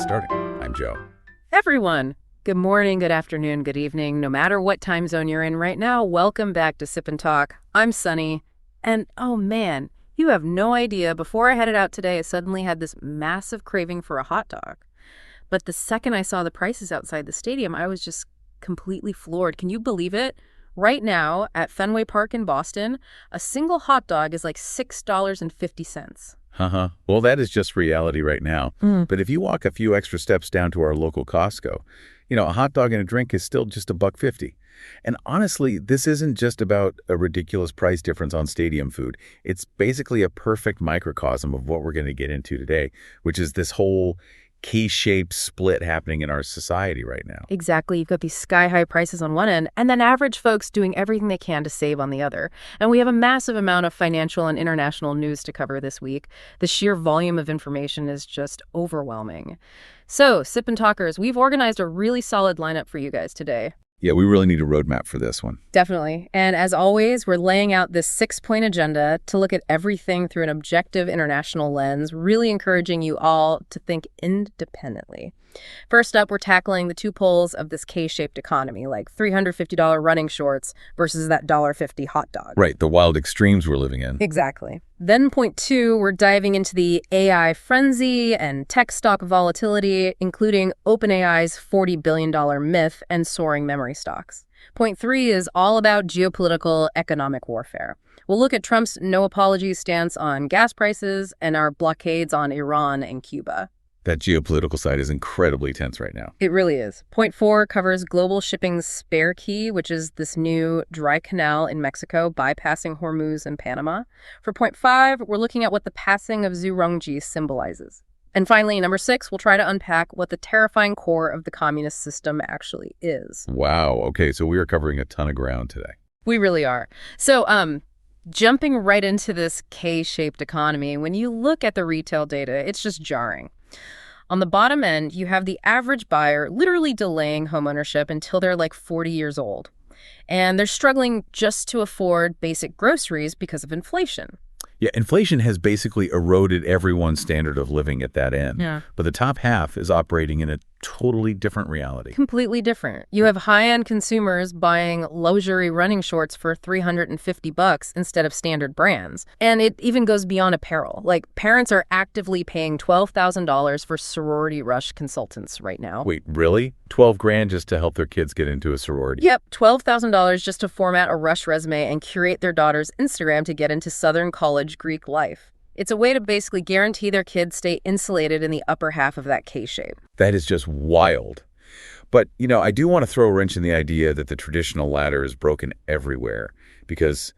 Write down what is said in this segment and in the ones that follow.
get started. I'm Joe. Everyone, good morning, good afternoon, good evening. No matter what time zone you're in right now, welcome back to Sip and Talk. I'm Sunny. And oh man, you have no idea. Before I headed out today, I suddenly had this massive craving for a hot dog. But the second I saw the prices outside the stadium, I was just completely floored. Can you believe it? Right now, at Fenway Park in Boston, a single hot dog is like $6.50. Well, that is just reality right now. But if you walk a few extra steps down to our local Costco, a hot dog and a drink is still just $1.50. And honestly, this isn't just about a ridiculous price difference on stadium food. It's basically a perfect microcosm of what we're going to get into today, which is this whole K-shaped split happening in our society right now. Exactly. You've got these sky-high prices on one end, and then average folks doing everything they can to save on the other. And we have a massive amount of financial and international news to cover this week. The sheer volume of information is just overwhelming. So, Sip and Talkers, we've organized a really solid lineup for you guys today. Yeah, we really need a roadmap for this one. Definitely. And as always, we're laying out this 6-point agenda to look at everything through an objective international lens, really encouraging you all to think independently. First up, we're tackling the two poles of this K-shaped economy, like $350 running shorts versus that $1.50 hot dog. Right, the wild extremes we're living in. Exactly. Then point 2, we're diving into the AI frenzy and tech stock volatility, including OpenAI's $40 billion myth and soaring memory stocks. Point 3 is all about geopolitical economic warfare. We'll look at Trump's no apologies stance on gas prices and our blockades on Iran and Cuba. That geopolitical side is incredibly tense right now. It really is. Point 4 covers global shipping's spare key, which is this new dry canal in Mexico bypassing Hormuz and Panama. For point 5, we're looking at what the passing of Zhu Rongji symbolizes. And finally, number 6, we'll try to unpack what the terrifying core of the communist system actually is. Wow. Okay, so we are covering a ton of ground today. We really are. So, jumping right into this K-shaped economy, when you look at the retail data, it's just jarring. On the bottom end, you have the average buyer literally delaying homeownership until they're like 40 years old. And they're struggling just to afford basic groceries because of inflation. Yeah, inflation has basically eroded everyone's standard of living at that end. Yeah. But the top half is operating in a totally different reality. Completely different. You have high-end consumers buying luxury running shorts for $350 instead of standard brands. And it even goes beyond apparel. Like, parents are actively paying $12,000 for sorority rush consultants right now. Wait, really? $12,000 just to help their kids get into a sorority? Yep, $12,000 just to format a rush resume and curate their daughter's Instagram to get into Southern college Greek life. It's a way to basically guarantee their kids stay insulated in the upper half of that K-shape. That is just wild. But, I do want to throw a wrench in the idea that the traditional ladder is broken everywhere, because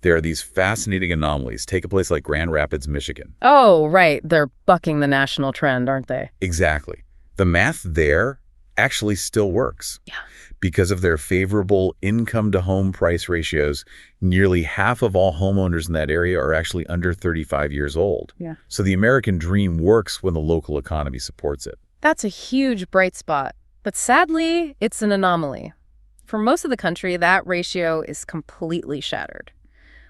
there are these fascinating anomalies. Take a place like Grand Rapids, Michigan. Oh, right. They're bucking the national trend, aren't they? Exactly. The math there actually still works. Yeah. Because of their favorable income-to-home price ratios, nearly half of all homeowners in that area are actually under 35 years old. Yeah. So the American dream works when the local economy supports it. That's a huge bright spot. But sadly, it's an anomaly. For most of the country, that ratio is completely shattered.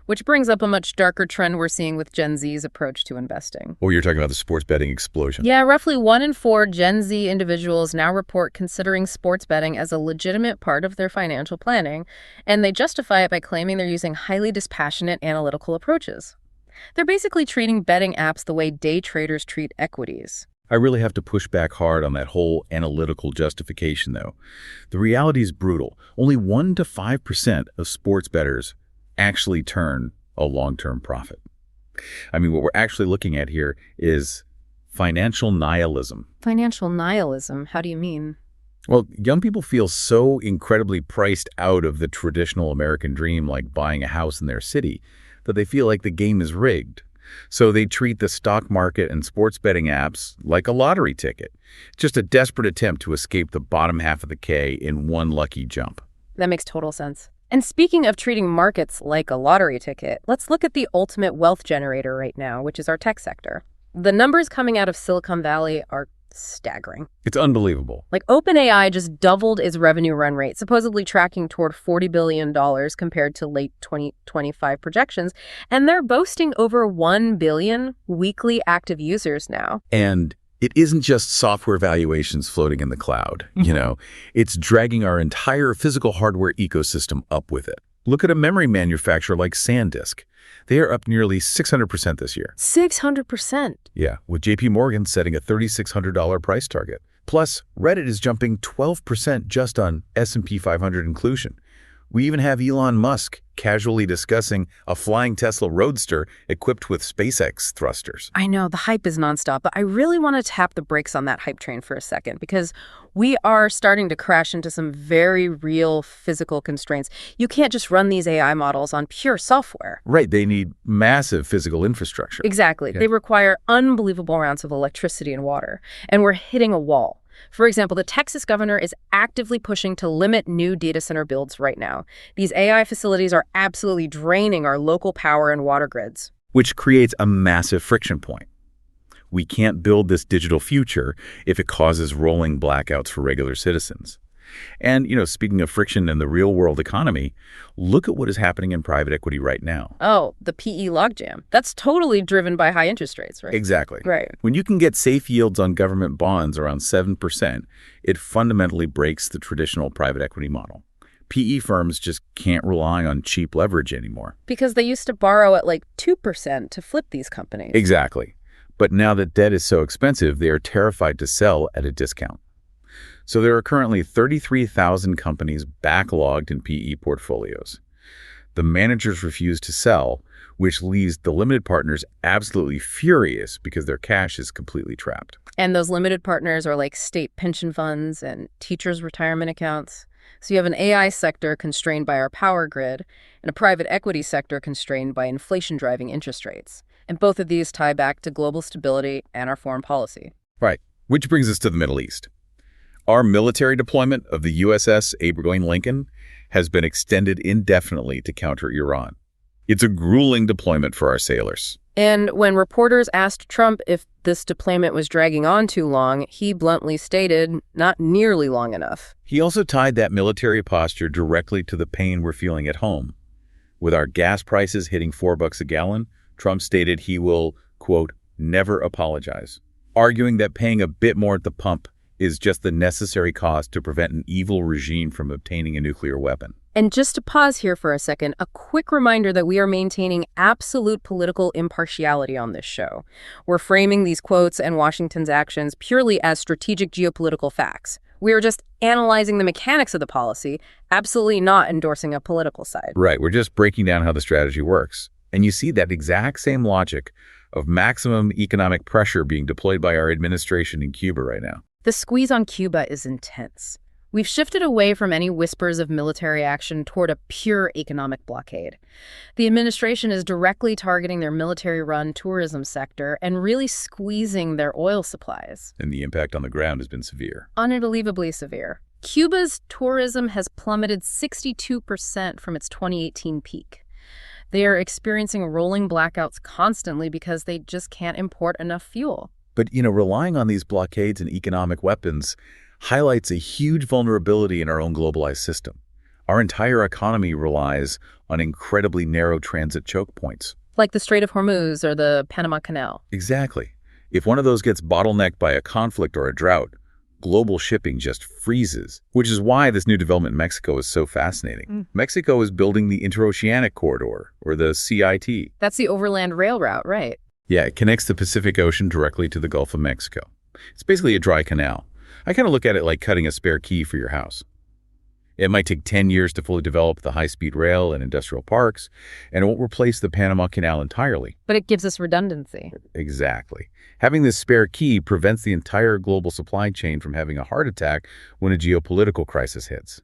Which brings up a much darker trend we're seeing with Gen Z's approach to investing. Oh, you're talking about the sports betting explosion. Yeah, roughly 1 in 4 Gen Z individuals now report considering sports betting as a legitimate part of their financial planning, and they justify it by claiming they're using highly dispassionate analytical approaches. They're basically treating betting apps the way day traders treat equities. I really have to push back hard on that whole analytical justification, though. The reality is brutal. Only 1 to 5% of sports bettors actually turn a long-term profit. I mean, what we're actually looking at here is financial nihilism. Financial nihilism? How do you mean? Well, young people feel so incredibly priced out of the traditional American dream, like buying a house in their city, that they feel like the game is rigged. So they treat the stock market and sports betting apps like a lottery ticket. Just a desperate attempt to escape the bottom half of the K in one lucky jump. That makes total sense. And speaking of treating markets like a lottery ticket, let's look at the ultimate wealth generator right now, which is our tech sector. The numbers coming out of Silicon Valley are staggering. It's unbelievable. Like, OpenAI just doubled its revenue run rate, supposedly tracking toward $40 billion compared to late 2025 projections, and they're boasting over 1 billion weekly active users now. And It isn't just software valuations floating in the cloud, It's dragging our entire physical hardware ecosystem up with it. Look at a memory manufacturer like SanDisk. They are up nearly 600% this year. 600%? Yeah, with JP Morgan setting a $3,600 price target. Plus, Reddit is jumping 12% just on S&P 500 inclusion. We even have Elon Musk casually discussing a flying Tesla Roadster equipped with SpaceX thrusters. I know, the hype is nonstop, but I really want to tap the brakes on that hype train for a second because we are starting to crash into some very real physical constraints. You can't just run these AI models on pure software. Right, they need massive physical infrastructure. Exactly. Yeah. They require unbelievable amounts of electricity and water, and we're hitting a wall. For example, the Texas governor is actively pushing to limit new data center builds right now. These AI facilities are absolutely draining our local power and water grids. Which creates a massive friction point. We can't build this digital future if it causes rolling blackouts for regular citizens. And, speaking of friction in the real-world economy, look at what is happening in private equity right now. Oh, the PE logjam. That's totally driven by high interest rates, right? Exactly. Right. When you can get safe yields on government bonds around 7%, it fundamentally breaks the traditional private equity model. PE firms just can't rely on cheap leverage anymore. Because they used to borrow at like 2% to flip these companies. Exactly. But now that debt is so expensive, they are terrified to sell at a discount. So there are currently 33,000 companies backlogged in PE portfolios. The managers refuse to sell, which leaves the limited partners absolutely furious because their cash is completely trapped. And those limited partners are like state pension funds and teachers' retirement accounts. So you have an AI sector constrained by our power grid and a private equity sector constrained by inflation-driving interest rates. And both of these tie back to global stability and our foreign policy. Right, which brings us to the Middle East. Our military deployment of the USS Abraham Lincoln has been extended indefinitely to counter Iran. It's a grueling deployment for our sailors. And when reporters asked Trump if this deployment was dragging on too long, he bluntly stated, not nearly long enough. He also tied that military posture directly to the pain we're feeling at home. With our gas prices hitting $4 a gallon, Trump stated he will, quote, never apologize, arguing that paying a bit more at the pump is just the necessary cost to prevent an evil regime from obtaining a nuclear weapon. And just to pause here for a second, a quick reminder that we are maintaining absolute political impartiality on this show. We're framing these quotes and Washington's actions purely as strategic geopolitical facts. We are just analyzing the mechanics of the policy, absolutely not endorsing a political side. Right, we're just breaking down how the strategy works. And you see that exact same logic of maximum economic pressure being deployed by our administration in Cuba right now. The squeeze on Cuba is intense. We've shifted away from any whispers of military action toward a pure economic blockade. The administration is directly targeting their military-run tourism sector and really squeezing their oil supplies. And the impact on the ground has been severe. Unbelievably severe. Cuba's tourism has plummeted 62% from its 2018 peak. They are experiencing rolling blackouts constantly because they just can't import enough fuel. But, relying on these blockades and economic weapons highlights a huge vulnerability in our own globalized system. Our entire economy relies on incredibly narrow transit choke points. Like the Strait of Hormuz or the Panama Canal. Exactly. If one of those gets bottlenecked by a conflict or a drought, global shipping just freezes, which is why this new development in Mexico is so fascinating. Mexico is building the Interoceanic Corridor, or the CIT. That's the overland rail route, right? Yeah, it connects the Pacific Ocean directly to the Gulf of Mexico. It's basically a dry canal. I kind of look at it like cutting a spare key for your house. It might take 10 years to fully develop the high-speed rail and industrial parks, and it won't replace the Panama Canal entirely. But it gives us redundancy. Exactly. Having this spare key prevents the entire global supply chain from having a heart attack when a geopolitical crisis hits.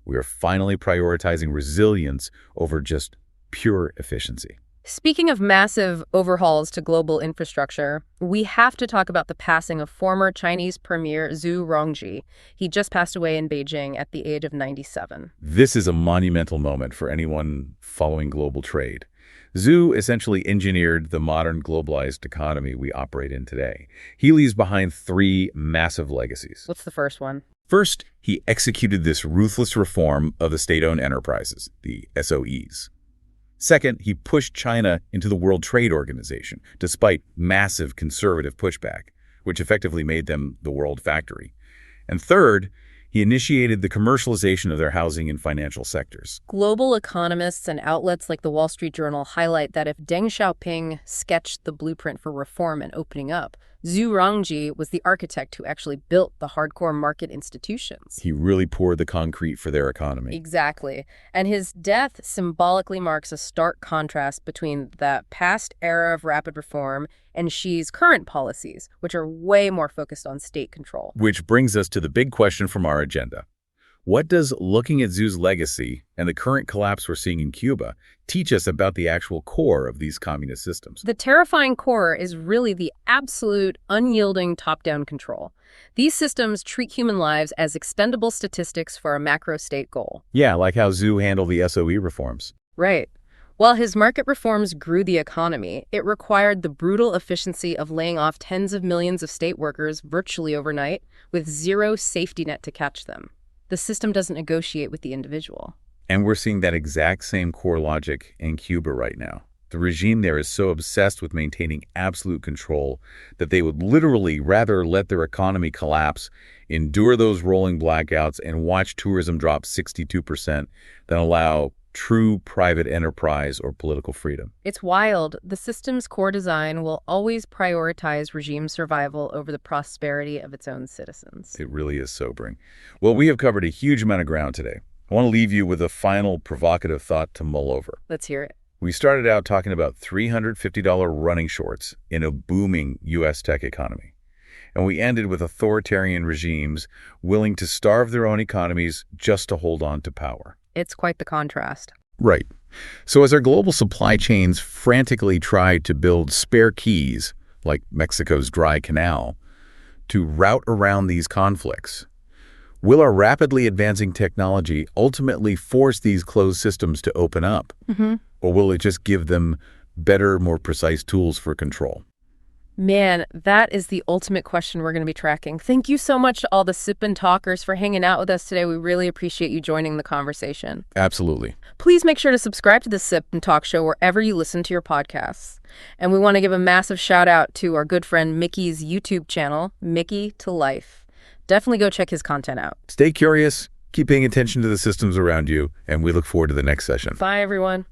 We are finally prioritizing resilience over just pure efficiency. Speaking of massive overhauls to global infrastructure, we have to talk about the passing of former Chinese Premier Zhu Rongji. He just passed away in Beijing at the age of 97. This is a monumental moment for anyone following global trade. Zhu essentially engineered the modern globalized economy we operate in today. He leaves behind 3 massive legacies. What's the first one? First, he executed this ruthless reform of the state-owned enterprises, the SOEs. Second, he pushed China into the World Trade Organization, despite massive conservative pushback, which effectively made them the world factory. And third, he initiated the commercialization of their housing and financial sectors. Global economists and outlets like the Wall Street Journal highlight that if Deng Xiaoping sketched the blueprint for reform and opening up, Zhu Rongji was the architect who actually built the hardcore market institutions. He really poured the concrete for their economy. Exactly. And his death symbolically marks a stark contrast between the past era of rapid reform and Xi's current policies, which are way more focused on state control. Which brings us to the big question from our agenda. What does looking at Zhu's legacy and the current collapse we're seeing in Cuba teach us about the actual core of these communist systems? The terrifying core is really the absolute, unyielding top-down control. These systems treat human lives as expendable statistics for a macro-state goal. Yeah, like how Zhu handled the SOE reforms. Right. While his market reforms grew the economy, it required the brutal efficiency of laying off tens of millions of state workers virtually overnight with zero safety net to catch them. The system doesn't negotiate with the individual. And we're seeing that exact same core logic in Cuba right now. The regime there is so obsessed with maintaining absolute control that they would literally rather let their economy collapse, endure those rolling blackouts, and watch tourism drop 62% than allow true private enterprise or political freedom. It's wild. The system's core design will always prioritize regime survival over the prosperity of its own citizens. It really is sobering. Well, we have covered a huge amount of ground today. I want to leave you with a final provocative thought to mull over. Let's hear it. We started out talking about $350 running shorts in a booming U.S. tech economy. And we ended with authoritarian regimes willing to starve their own economies just to hold on to power. It's quite the contrast. Right. So as our global supply chains frantically try to build spare keys, like Mexico's dry canal, to route around these conflicts, will our rapidly advancing technology ultimately force these closed systems to open up? Or will it just give them better, more precise tools for control? Man, that is the ultimate question we're going to be tracking. Thank you so much to all the Sip and Talkers for hanging out with us today. We really appreciate you joining the conversation. Absolutely. Please make sure to subscribe to the Sip and Talk show wherever you listen to your podcasts. And we want to give a massive shout out to our good friend Mickey's YouTube channel, Mickey to Life. Definitely go check his content out. Stay curious, keep paying attention to the systems around you, and we look forward to the next session. Bye, everyone.